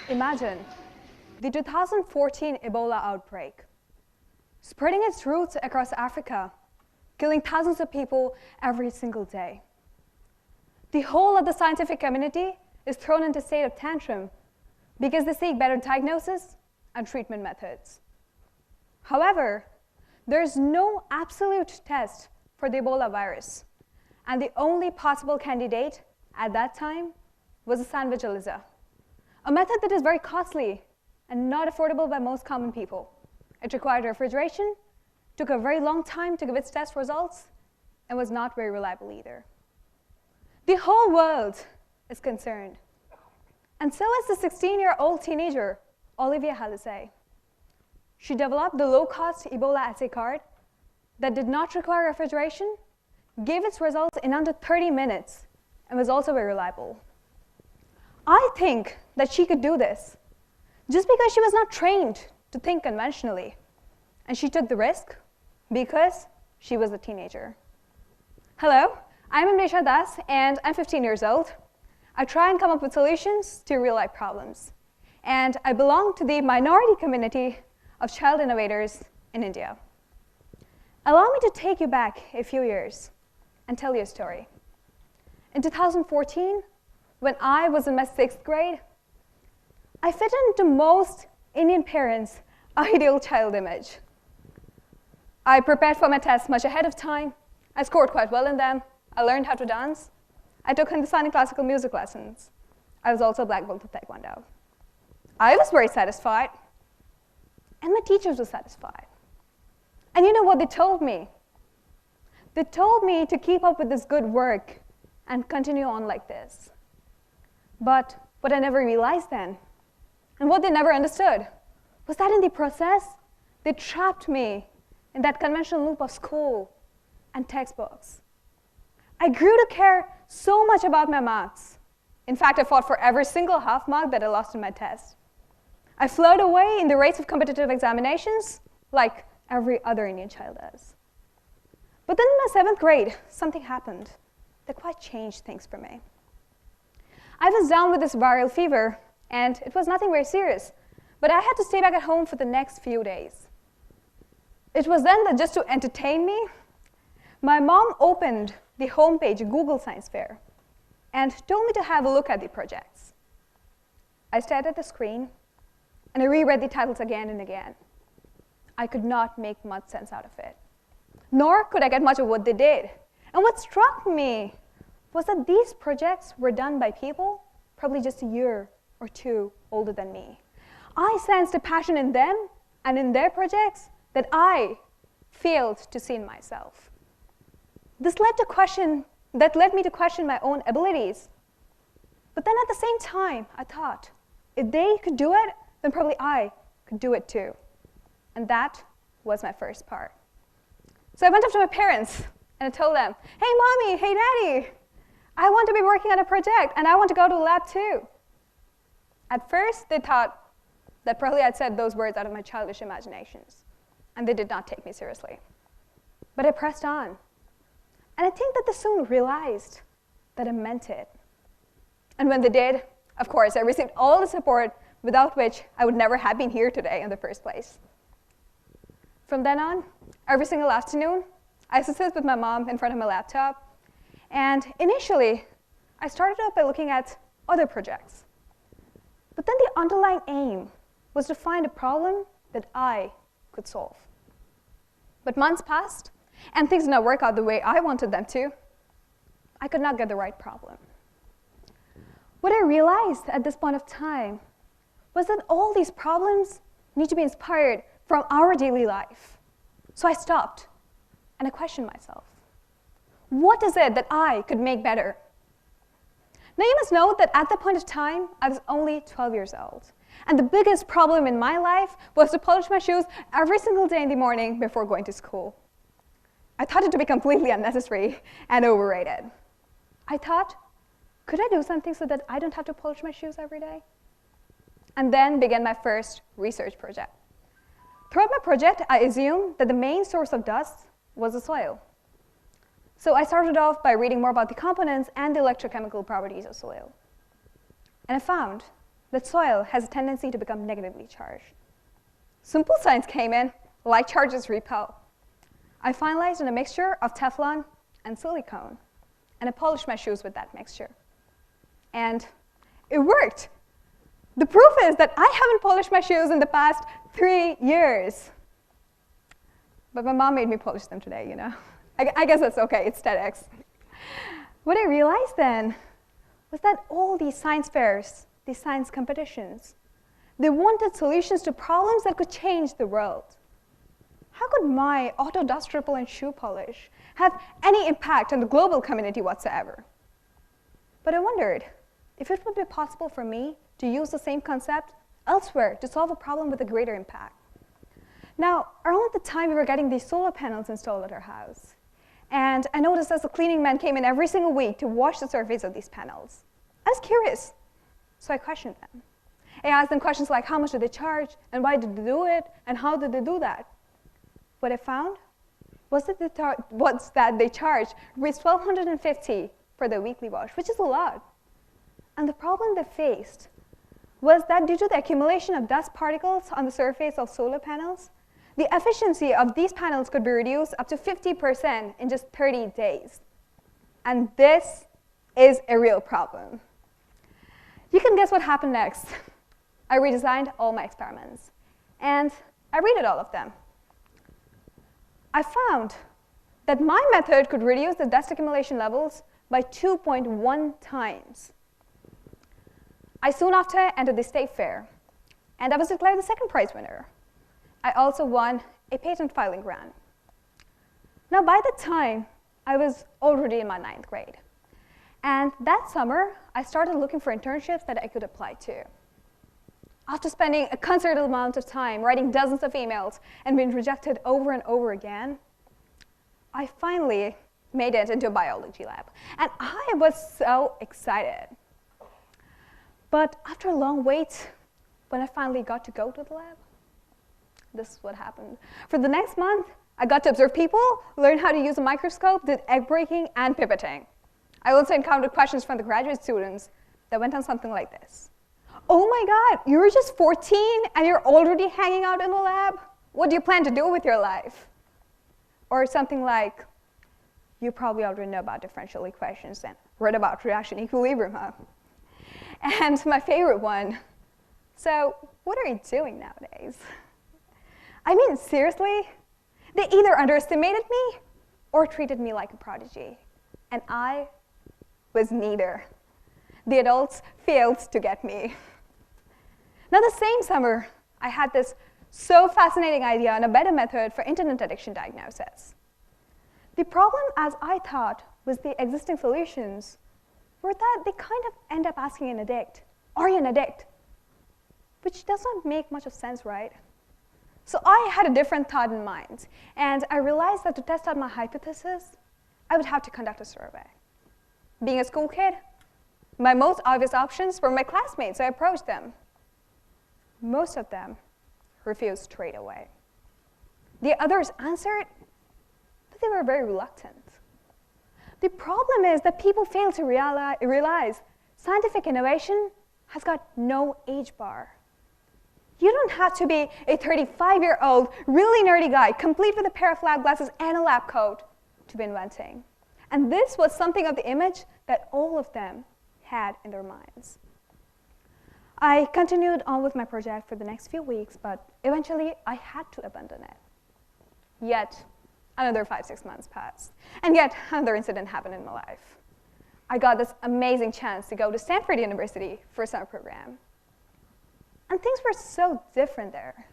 Imagine the 2014 Ebola outbreak, spreading its roots across Africa, killing thousands of people every single day. The whole of the scientific community is thrown into a state of tantrum because they seek better diagnosis and treatment methods. However, there is no absolute test for the Ebola virus, and the only possible candidate at that time was a sandwich ELISA, a method that is very costly and not affordable by most common people. It required refrigeration, took a very long time to give its test results, and was not very reliable either. The whole world is concerned, and so is the 16-year-old teenager, Olivia Hallisey. She developed the low-cost Ebola assay card that did not require refrigeration, gave its results in under 30 minutes, and was also very reliable. I think that she could do this just because she was not trained to think conventionally, and she took the risk because she was a teenager. Hello, I'm Anwesha, and I'm 15 years old. I try and come up with solutions to real-life problems, and I belong to the minority community of child innovators in India. Allow me to take you back a few years and tell you a story. In 2014, when I was in my 6th grade, I fit into most Indian parents' ideal child image. I prepared for my tests much ahead of time. I scored quite well in them. I learned how to dance. I took Hindustani classical music lessons. I was also a black belt of Taekwondo. I was very satisfied, and my teachers were satisfied. And you know what they told me? They told me to keep up with this good work and continue on like this. But what I never realized then, and what they never understood, was that in the process, they trapped me in that conventional loop of school and textbooks. I grew to care so much about my marks. In fact, I fought for every single half mark that I lost in my test. I flirted away in the race of competitive examinations like every other Indian child does. But then in my 7th grade, something happened that quite changed things for me. I was down with this viral fever, and it was nothing very serious, but I had to stay back at home for the next few days. It was then that just to entertain me, my mom opened the homepage of Google Science Fair and told me to have a look at the projects. I stared at the screen, and I reread the titles again and again. I could not make much sense out of it, nor could I get much of what they did. And what struck me was that these projects were done by people probably just a year or two older than me. I sensed a passion in them and in their projects that I failed to see in myself. This led me to question my own abilities. But then at the same time, I thought, if they could do it, then probably I could do it too. And that was my first part. So I went up to my parents and I told them, hey mommy, hey daddy, I want to be working on a project and I want to go to the lab too. At first, they thought that probably I'd said those words out of my childish imaginations, and they did not take me seriously. But I pressed on, and I think that they soon realized that I meant it. And when they did, of course, I received all the support without which I would never have been here today in the first place. From then on, every single afternoon, I used to sit with my mom in front of my laptop, and initially, I started out by looking at other projects. But then the underlying aim was to find a problem that I could solve. But months passed, and things did not work out the way I wanted them to. I could not get the right problem. What I realized at this point of time was that all these problems need to be inspired from our daily life. So I stopped, and I questioned myself. What is it that I could make better? Now you must know that at that point of time, I was only 12 years old. And the biggest problem in my life was to polish my shoes every single day in the morning before going to school. I thought it to be completely unnecessary and overrated. I thought, could I do something so that I don't have to polish my shoes every day? And then began my first research project. Throughout my project, I assumed that the main source of dust was the soil. So I started off by reading more about the components and the electrochemical properties of soil. And I found that soil has a tendency to become negatively charged. Simple science came in, like charges repel. I finalized in a mixture of Teflon and silicone, and I polished my shoes with that mixture. And it worked. The proof is that I haven't polished my shoes in the past 3 years. But my mom made me polish them today, you know. I guess that's okay, it's TEDx. What I realized then was that all these science fairs, these science competitions, they wanted solutions to problems that could change the world. How could my auto dust repellent shoe polish have any impact on the global community whatsoever? But I wondered if it would be possible for me to use the same concept elsewhere to solve a problem with a greater impact. Now, around the time we were getting these solar panels installed at our house, and I noticed as the cleaning men came in every single week to wash the surface of these panels, I was curious, so I questioned them. I asked them questions like how much did they charge, and why did they do it, and how did they do that? What I found was that they charged rupees 1,250 for their weekly wash, which is a lot. And the problem they faced was that due to the accumulation of dust particles on the surface of solar panels, the efficiency of these panels could be reduced up to 50% in just 30 days. And this is a real problem. You can guess what happened next. I redesigned all my experiments, and I redid all of them. I found that my method could reduce the dust accumulation levels by 2.1 times. I soon after entered the state fair, and I was declared the second prize winner. I also won a patent filing grant. Now, by the time, I was already in my 9th grade. And that summer, I started looking for internships that I could apply to. After spending a considerable amount of time writing dozens of emails and being rejected over and over again, I finally made it into a biology lab. And I was so excited. But after a long wait, when I finally got to go to the lab, this is what happened. For the next month, I got to observe people, learn how to use a microscope, did egg breaking and pipetting. I also encountered questions from the graduate students that went on something like this. Oh my God, you're just 14 and you're already hanging out in the lab? What do you plan to do with your life? Or something like, you probably already know about differential equations and read about reaction equilibrium, huh? And my favorite one, so what are you doing nowadays? I mean, seriously, they either underestimated me or treated me like a prodigy, and I was neither. The adults failed to get me. Now, the same summer, I had this so fascinating idea on a better method for internet addiction diagnosis. The problem, as I thought, was the existing solutions were that they kind of end up asking an addict, are you an addict? Which does not make much of sense, right? So I had a different thought in mind, and I realized that to test out my hypothesis, I would have to conduct a survey. Being a school kid, my most obvious options were my classmates, so I approached them. Most of them refused straight away. The others answered, but they were very reluctant. The problem is that people fail to realize scientific innovation has got no age bar. You don't have to be a 35-year-old, really nerdy guy, complete with a pair of lab glasses and a lab coat, to be inventing. And this was something of the image that all of them had in their minds. I continued on with my project for the next few weeks, but eventually I had to abandon it. Yet another 5-6 months passed, and yet another incident happened in my life. I got this amazing chance to go to Stanford University for a summer program. And things were so different there.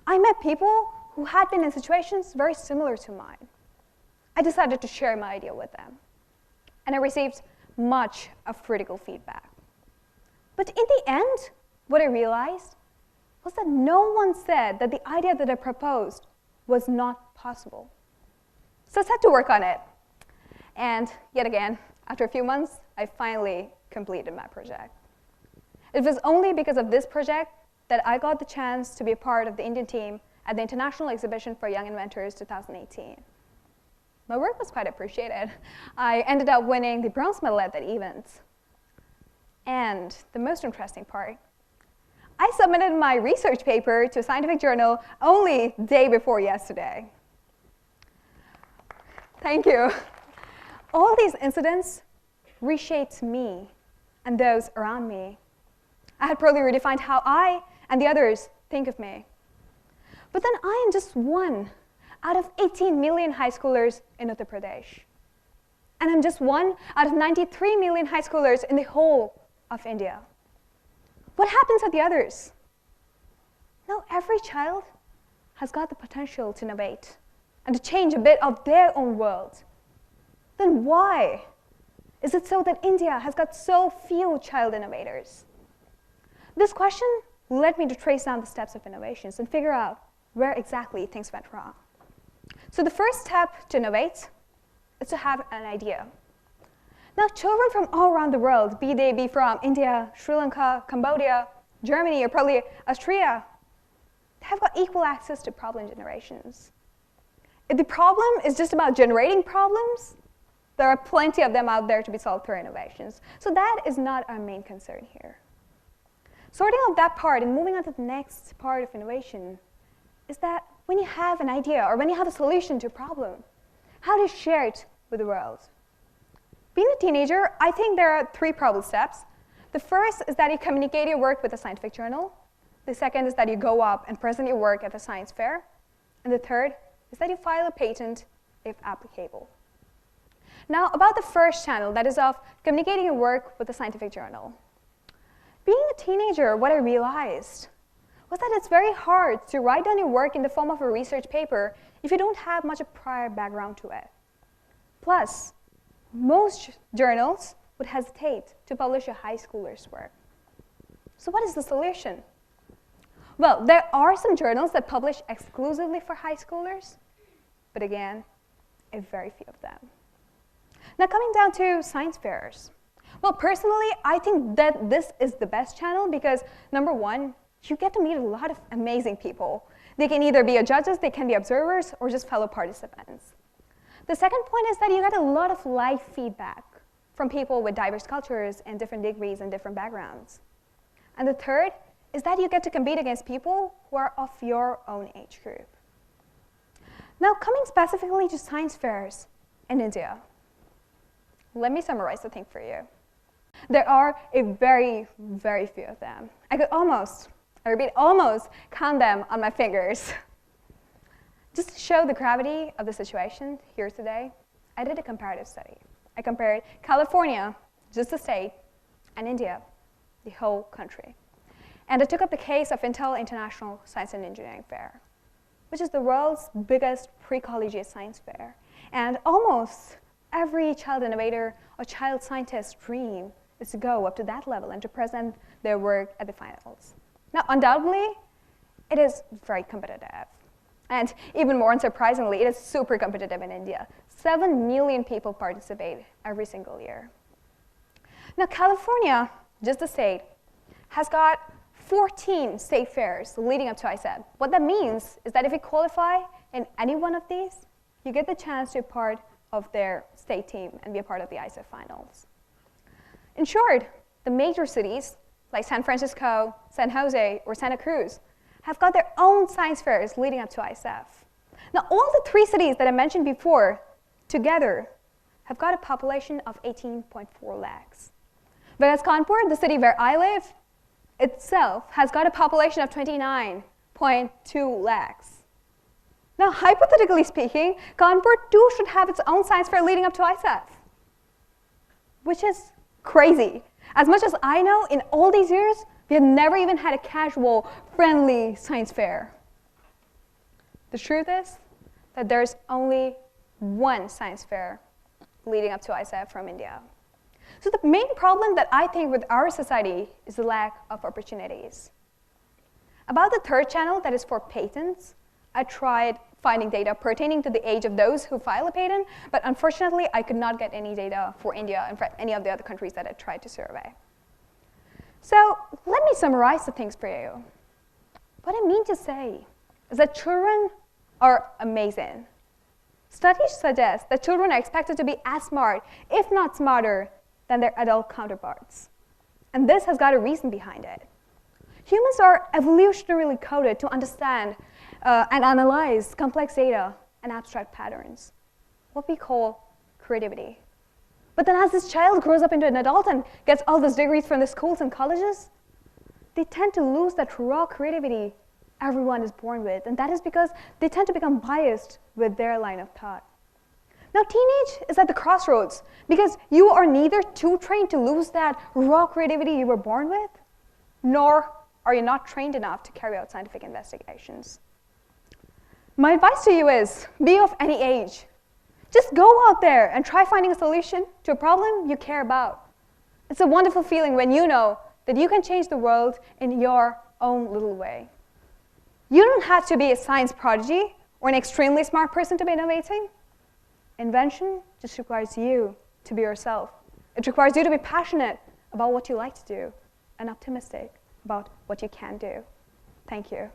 I met people who had been in situations very similar to mine. I decided to share my idea with them, and I received much of critical feedback. But in the end, what I realized was that no one said that the idea that I proposed was not possible. So I set to work on it. And yet again, after a few months, I finally completed my project. It was only because of this project that I got the chance to be a part of the Indian team at the International Exhibition for Young Inventors 2018. My work was quite appreciated. I ended up winning the bronze medal at that event. And the most interesting part, I submitted my research paper to a scientific journal only the day before yesterday. Thank you. All these incidents reshaped me and those around me. I had probably redefined how I and the others think of me. But then I am just one out of 18 million high schoolers in Uttar Pradesh. And I'm just one out of 93 million high schoolers in the whole of India. What happens to the others? Now, every child has got the potential to innovate and to change a bit of their own world. Then why is it so that India has got so few child innovators? This question led me to trace down the steps of innovations and figure out where exactly things went wrong. So the first step to innovate is to have an idea. Now, children from all around the world, be they be from India, Sri Lanka, Cambodia, Germany, or probably Austria, have got equal access to problem generations. If the problem is just about generating problems, there are plenty of them out there to be solved through innovations. So that is not our main concern here. Sorting out that part and moving on to the next part of innovation is that when you have an idea or when you have a solution to a problem, how to share it with the world. Being a teenager, I think there are 3 probable steps. The first is that you communicate your work with a scientific journal. The second is that you go up and present your work at the science fair. And the third is that you file a patent if applicable. Now, about the first channel, that is of communicating your work with a scientific journal. Being a teenager, what I realized was that it's very hard to write down your work in the form of a research paper if you don't have much of prior background to it. Plus, most journals would hesitate to publish a high schooler's work. So what is the solution? Well, there are some journals that publish exclusively for high schoolers, but again, a very few of them. Now, coming down to science fairs. Well, personally, I think that this is the best channel because, number one, you get to meet a lot of amazing people. They can either be judges, they can be observers, or just fellow participants. The second point is that you get a lot of live feedback from people with diverse cultures and different degrees and different backgrounds. And the third is that you get to compete against people who are of your own age group. Now, coming specifically to science fairs in India, let me summarize the thing for you. There are a very, very few of them. I could almost, I repeat, almost count them on my fingers. Just to show the gravity of the situation here today, I did a comparative study. I compared California, just the state, and India, the whole country. And I took up the case of Intel International Science and Engineering Fair, which is the world's biggest pre-collegiate science fair. And almost every child innovator or child scientist's dream is to go up to that level and to present their work at the finals. Now, undoubtedly, it is very competitive. And even more unsurprisingly, it is super competitive in India. 7 million people participate every single year. Now, California, just the state, has got 14 state fairs leading up to ISEB. What that means is that if you qualify in any one of these, you get the chance to be part of their state team and be a part of the ISEB finals. In short, the major cities like San Francisco, San Jose, or Santa Cruz have got their own science fairs leading up to ISEF. Now, all the 3 cities that I mentioned before together have got a population of 18.4 lakhs. Whereas Kanpur, the city where I live, itself has got a population of 29.2 lakhs. Now, hypothetically speaking, Kanpur too should have its own science fair leading up to ISEF, which is crazy. As much as I know, in all these years, we have never even had a casual, friendly science fair. The truth is that there's only one science fair leading up to ISEF from India. So the main problem that I think with our society is the lack of opportunities. About the third channel, that is for patents, I tried finding data pertaining to the age of those who file a patent, but unfortunately, I could not get any data for India and for any of the other countries that I tried to survey. So let me summarize the things for you. What I mean to say is that children are amazing. Studies suggest that children are expected to be as smart, if not smarter, than their adult counterparts. And this has got a reason behind it. Humans are evolutionarily coded to understand and analyze complex data and abstract patterns, what we call creativity. But then as this child grows up into an adult and gets all these degrees from the schools and colleges, they tend to lose that raw creativity everyone is born with, and that is because they tend to become biased with their line of thought. Now, teenage is at the crossroads because you are neither too trained to lose that raw creativity you were born with, nor are you not trained enough to carry out scientific investigations. My advice to you is, be of any age. Just go out there and try finding a solution to a problem you care about. It's a wonderful feeling when you know that you can change the world in your own little way. You don't have to be a science prodigy or an extremely smart person to be innovating. Invention just requires you to be yourself. It requires you to be passionate about what you like to do and optimistic about what you can do. Thank you.